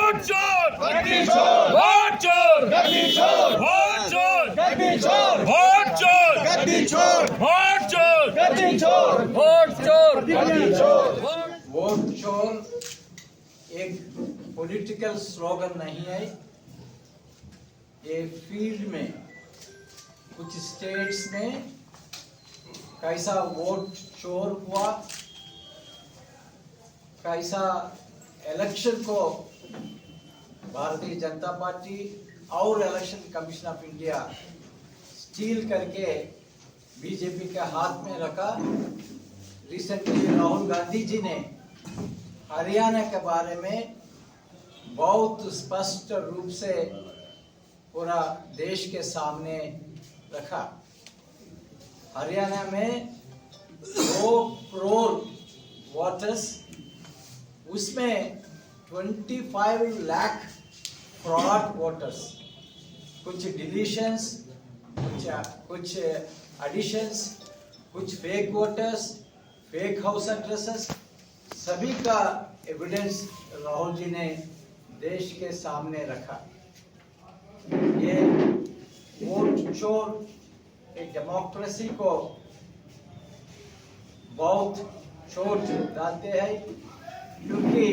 Vote चोर vote चोर vote चोर वोट चोर वोट चोर वोट चोर। वोट चोर एक पॉलिटिकल स्लोगन नहीं है। ये फील्ड में कुछ स्टेट्स में कैसा वोट चोर हुआ, कैसा इलेक्शन को भारतीय जनता पार्टी और election commission of India steel करके बीजेपी के हाथ में रखा। रिसेंटली राहुल गांधी जी ने हरियाणा के बारे में बहुत स्पष्ट रूप से पूरा देश के सामने रखा। हरियाणा में 2 करोड़ वोटर्स, उसमें 25 लाख फ्रॉड वोटर्स, कुछ डिलीशंस, कुछ एडिशंस, कुछ fake voters, fake house addresses, सभी का एविडेंस राहुल जी ने देश के सामने रखा। ये वोट चोर एक डेमोक्रेसी को बहुत चोट डालते हैं, क्योंकि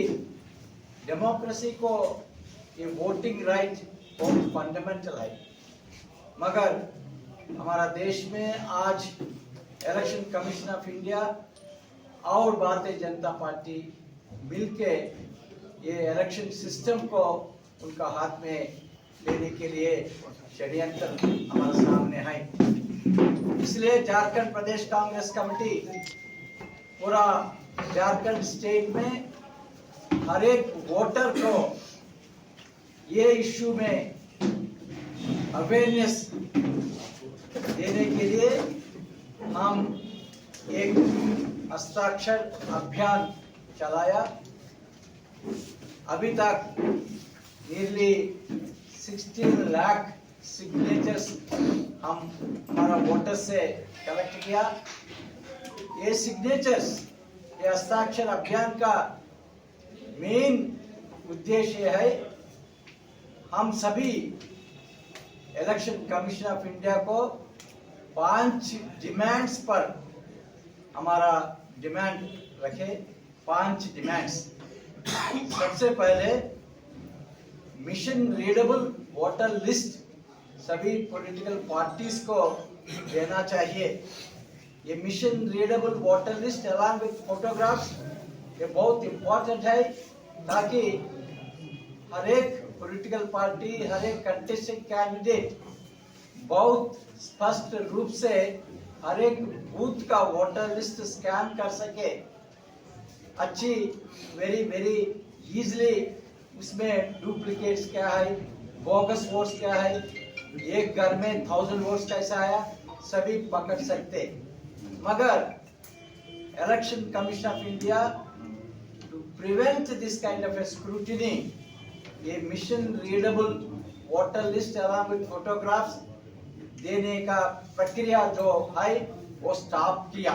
डेमोक्रेसी को ये वोटिंग राइट बहुत फंडामेंटल है। मगर हमारा देश में आज इलेक्शन कमीशन ऑफ इंडिया और भारतीय जनता पार्टी मिलके ये इलेक्शन सिस्टम को उनका हाथ में लेने के लिए षड्यंत्र हमारे सामने है। इसलिए झारखंड प्रदेश कांग्रेस कमेटी पूरा झारखंड स्टेट में हर एक वोटर को ये इश्यू में अवेयरनेस देने के लिए हम एक हस्ताक्षर अभियान चलाया। अभी तक नियरली 16 लाख सिग्नेचर्स हम हमारा वोटर से कलेक्ट किया। ये सिग्नेचर्स, ये हस्ताक्षर अभियान का मेन उद्देश्य है हम सभी इलेक्शन कमीशन ऑफ इंडिया को 5 डिमांड्स पर हमारा डिमांड रखे। 5 डिमांड्स। सबसे पहले मिशन रीडेबल वोटर लिस्ट सभी पॉलिटिकल पार्टीज को देना चाहिए। ये machine readable voter list along with photographs ये बहुत इम्पोर्टेंट है, ताकि हर एक पॉलिटिकल पार्टी, हर एक कंटेस्टिंग कैंडिडेट बहुत स्पष्ट रूप से हर एक बूथ का वोटर लिस्ट स्कैन कर सके। अच्छी वेरी इजीली उसमें डुप्लीकेट्स क्या है, बोगस वोट्स क्या है, एक घर में 1000 वोट्स कैसा आया, सभी पकड़ सकते। मगर election commission of India to prevent this kind of scrutiny, ये machine readable voter list along with photographs देने का प्रक्रिया जो है वो स्टॉप किया।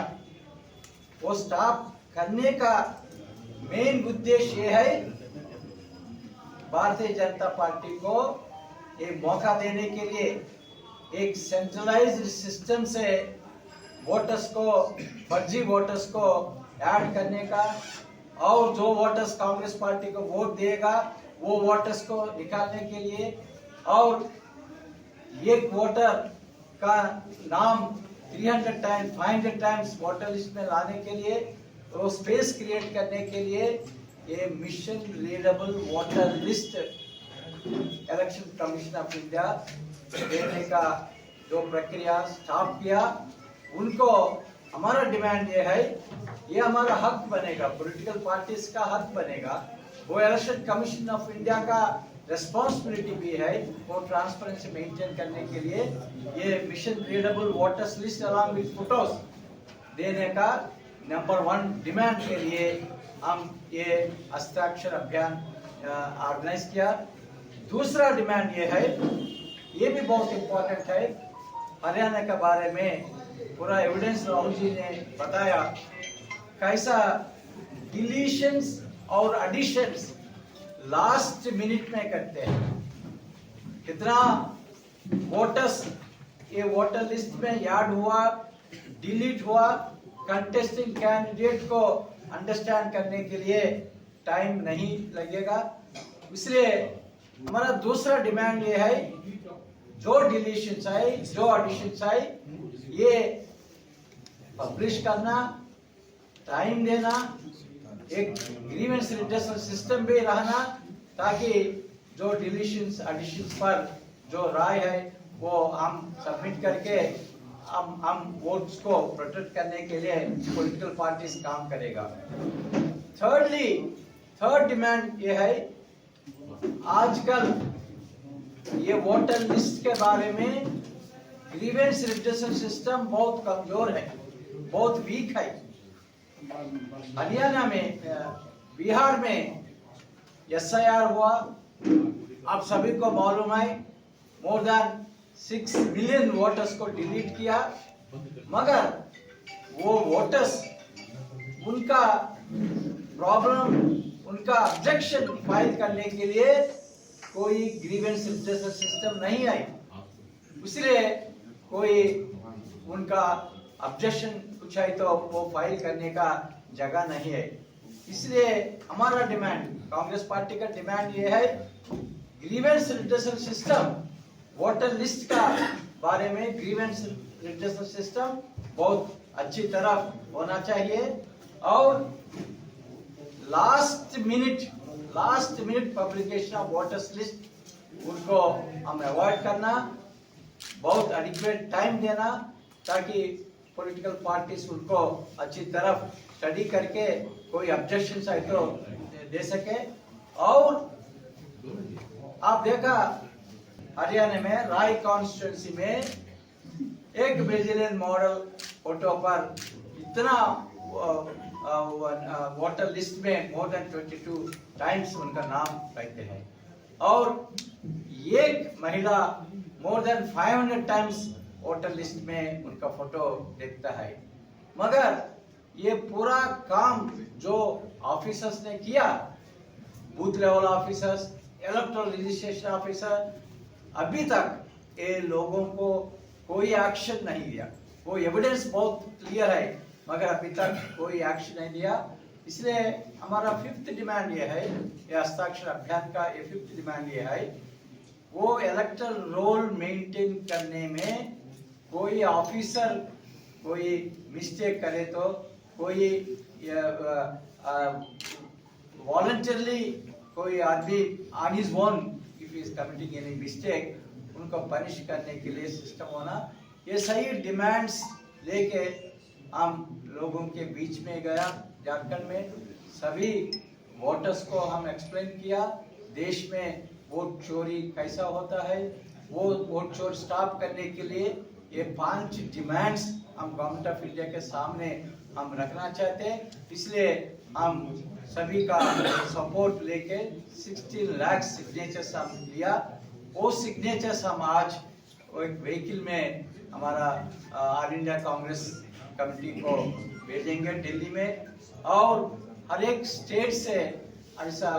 वो स्टॉप करने का मेन उद्देश्य ये है भारतीय जनता पार्टी को एक मौका देने के लिए एक सेंट्रलाइज्ड सिस्टम से वोटर्स को, फर्जी वोटर्स को ऐड करने का, और जो वोटर्स कांग्रेस पार्टी को वोट देगा वो वोटर्स को निकालने के लिए, और एक वोटर का नाम 300 टाइम्स 500 टाइम्स वोटर लिस्ट में लाने के लिए, तो स्पेस क्रिएट करने के लिए ये machine readable voter list election commission of India देने का जो प्रक्रिया स्टार्ट किया, उनको हमारा डिमांड ये है, ये हमारा हक बनेगा, पॉलिटिकल पार्टीज का हक बनेगा। वो इलेक्शन कमीशन ऑफ इंडिया का रेस्पॉन्सिबिलिटी भी है वो ट्रांसपेरेंसी मेंटेन करने के लिए ये machine readable voters list along with photos देने का नंबर 1 डिमांड के लिए हम ये हस्ताक्षर अभियान ऑर्गेनाइज किया। दूसरा डिमांड ये है, ये भी बहुत इम्पोर्टेंट है, हरियाणा के बारे में पूरा एविडेंस राहुल जी ने बताया कैसा डिलीशंस और एडिशंस लास्ट मिनट में करते हैं। कितना वोटर्स ये वोटर लिस्ट में ऐड हुआ, डिलीट हुआ, कंटेस्टिंग कैंडिडेट को अंडरस्टैंड करने के लिए टाइम नहीं लगेगा। इसलिए हमारा दूसरा डिमांड ये है, जो डिलीशंस आए, जो एडिशंस आए, ये पब्लिश करना, टाइम देना, एक ग्रीवेंस रिडरेसल सिस्टम भी रहना, ताकि जो डिलीशंस एडिशंस पर जो राय है वो हम सबमिट करके हम वोट्स को प्रोटेक्ट करने के लिए पॉलिटिकल पार्टीज काम करेगा। थर्ड डिमांड ये है, आजकल ये वोटर लिस्ट के बारे में ग्रीवेंस रिडरेसल सिस्टम बहुत कमजोर है, बहुत वीक है। हरियाणा में, बिहार में SIR हुआ, आप सभी को मालूम है, मोर देन 6 मिलियन वोटर्स को डिलीट किया, मगर वो वोटर्स उनका प्रॉब्लम, उनका ऑब्जेक्शन फाइल करने के लिए कोई ग्रीवेंस रिडरेसल सिस्टम नहीं आई, इसलिए कोई उनका ऑब्जेक्शन कुछ है तो वो फाइल करने का जगह नहीं है। इसलिए हमारा डिमांड, कांग्रेस पार्टी का डिमांड ये है, ग्रीवेंस रिडरेसल सिस्टम, वोटर लिस्ट का बारे में ग्रीवेंस रिडरेसल सिस्टम बहुत अच्छी तरह होना चाहिए, और last minute publication of voters list उनको हम अवॉइड करना, बहुत एडिक्वेट टाइम देना, ताकि पॉलिटिकल पार्टीज उनको अच्छी तरह स्टडी करके कोई ऑब्जेक्शंस आए तो दे सके। और आप देखा हरियाणा में राय कॉन्स्टिट्यूंसी में एक ब्राजीलियन मॉडल फोटो पर इतना वोटर लिस्ट में मोर देन 22 टाइम्स उनका नाम रहते हैं, और एक महिला more than 500 times voter list में उनका फोटो देखता है। मगर ये पूरा काम जो ऑफिसर्स ने किया, booth level officers, electoral registration officer, अभी तक ये लोगों को कोई एक्शन नहीं लिया। वो एविडेंस बहुत क्लियर है, मगर अभी तक कोई एक्शन नहीं लिया। इसलिए हमारा 5th डिमांड ये है, ये हस्ताक्षर अभियान का ये 5th डिमांड ये है, वो इलेक्टोरल रोल मेंटेन करने में कोई ऑफिसर कोई मिस्टेक करे तो कोई वॉलंटरली कोई आदमी on his own if is committing any mistake उनको पनिश करने के लिए सिस्टम होना। ये सही डिमांड्स लेके हम लोगों के बीच में गया झारखंड में, सभी वोटर्स को हम एक्सप्लेन किया देश में वोट चोरी कैसा होता है, वो वोट चोरी स्टॉप करने के लिए ये 5 डिमांड्स हम गवर्नमेंट ऑफ इंडिया के सामने हम रखना चाहते हैं। इसलिए हम सभी का सपोर्ट लेके 16 लाख सिग्नेचर्स हम लिया। वो सिग्नेचर्स हम आज एक व्हीकल में हमारा ऑल इंडिया कांग्रेस कमेटी को भेजेंगे दिल्ली में, और हर एक स्टेट से ऐसा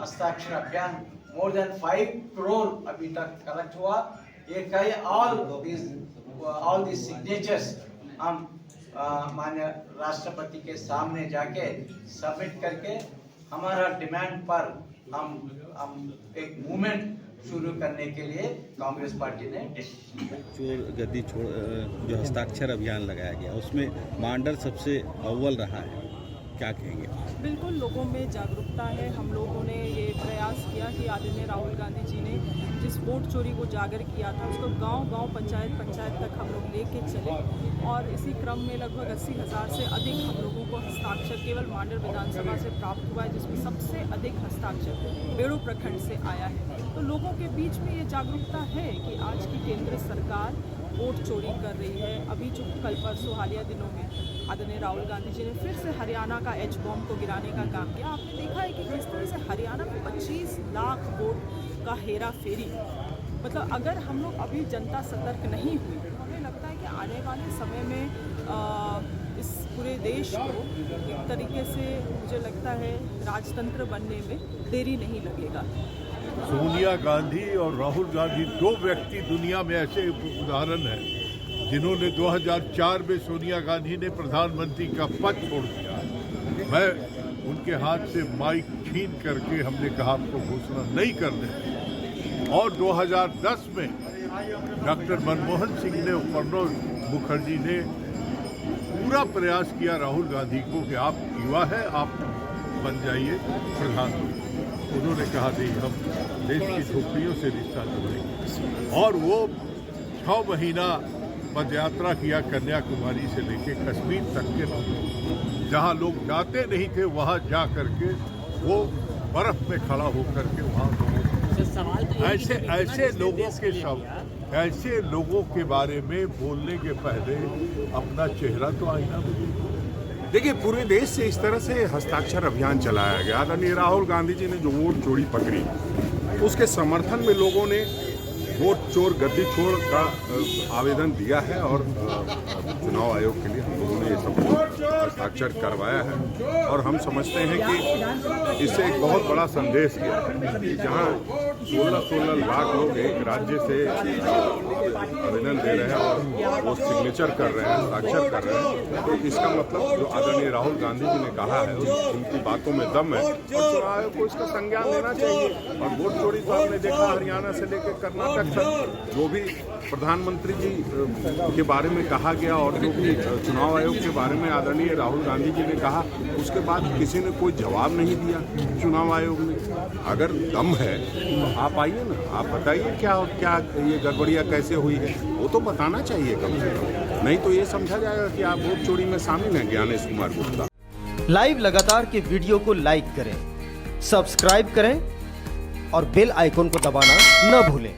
हस्ताक्षर अभियान मोर देन 5 करोड़ अभी तक कलेक्ट हुआ। ये कई ऑल दिस सिग्नेचर्स हम माननीय राष्ट्रपति के सामने जाके सबमिट करके हमारा डिमांड पर हम एक मूवमेंट शुरू करने के लिए कांग्रेस पार्टी ने चोर गद्दी छोड़ जो हस्ताक्षर अभियान लगाया गया उसमें मांडर सबसे अव्वल रहा है, क्या कहेंगे? बिल्कुल लोगों में जागरूकता है। हम लोगों ने ये प्रयास किया कि आदरणीय राहुल गांधी जी ने जिस वोट चोरी को उजागर किया था उसको गांव-गांव पंचायत तक हम लोग लेके चले, और इसी क्रम में लगभग 80,000 से अधिक हम लोगों को हस्ताक्षर केवल मांडर विधानसभा से प्राप्त हुआ है, जिसमें सबसे अधिक हस्ताक्षर बेड़ू प्रखंड से आया है। तो लोगों के बीच में ये जागरूकता है कि आज की केंद्र सरकार वोट चोरी कर रही है। अभी जो कल परसों हालिया दिनों में आदरणीय राहुल गांधी जी ने फिर से हरियाणा का एच बॉम्ब को गिराने का काम किया। आपने देखा है कि किस तरह से हरियाणा में 25 लाख वोट का हेरा फेरी, मतलब अगर हम लोग अभी जनता सतर्क नहीं हुई तो हमें लगता है कि आने वाले समय में इस पूरे देश को एक तरीके से मुझे लगता है राजतंत्र बनने में देरी नहीं लगेगा। सोनिया गांधी और राहुल गांधी दो व्यक्ति दुनिया में ऐसे उदाहरण हैं जिन्होंने 2004 में सोनिया गांधी ने प्रधानमंत्री का पद छोड़ दिया। मैं उनके हाथ से माइक छीन करके हमने कहा आपको घोषणा नहीं करने, और 2010 में डॉक्टर मनमोहन सिंह ने और प्रणब मुखर्जी ने पूरा प्रयास किया राहुल गांधी को कि आप युवा है, आप बन जाइए प्रधानमंत्री। उन्होंने कहा नहीं, हम देश की झोपड़ियों से रिश्ता जोड़ेंगे, और वो 6 महीना पद यात्रा किया कन्याकुमारी से लेके कश्मीर तक के लोग, जहाँ लोग जाते नहीं थे वहाँ जा करके वो बर्फ में खड़ा होकर के वहाँ ऐसे लोगों के बारे में बोलने के पहले अपना चेहरा तो आईना में। देखिए, पूरे देश से इस तरह से हस्ताक्षर अभियान चलाया गया। आदरणीय राहुल गांधी जी ने जो वोट चोरी पकड़ी, उसके समर्थन में लोगों ने वोट चोर गद्दी छोड़ का आवेदन दिया है, और चुनाव आयोग के लिए हम लोगों ने ये सब हस्ताक्षर करवाया है। और हम समझते हैं कि इससे एक बहुत बड़ा संदेश गया है। जहाँ 16 लाख लोग एक राज्य से आवेदन दे रहे हैं और वो सिग्नेचर कर रहे हैं, हस्ताक्षर कर रहे हैं, तो इसका मतलब जो आदरणीय राहुल गांधी जी ने कहा है उनकी बातों में दम है, और चुनाव आयोग को इसका संज्ञान लेना चाहिए। और वोट चोरी तो आपने देखा हरियाणा से लेकर कर्नाटक तक, जो भी प्रधानमंत्री जी के बारे में कहा गया और जो भी चुनाव आयोग के बारे में आदरणीय राहुल गांधी जी ने कहा, उसके बाद किसी ने कोई जवाब नहीं दिया चुनाव आयोग ने। अगर दम है तो आप आइए ना, आप बताइए क्या ये गड़बड़ियाँ कैसे हुई है, वो तो बताना चाहिए कम से कम। नहीं तो ये समझा जाएगा कि आप वोट चोरी में शामिल हैं ज्ञानेश कुमार गुप्ता। लाइव लगातार के वीडियो को लाइक करें, सब्सक्राइब करें और बेल आइकन को दबाना न भूलें।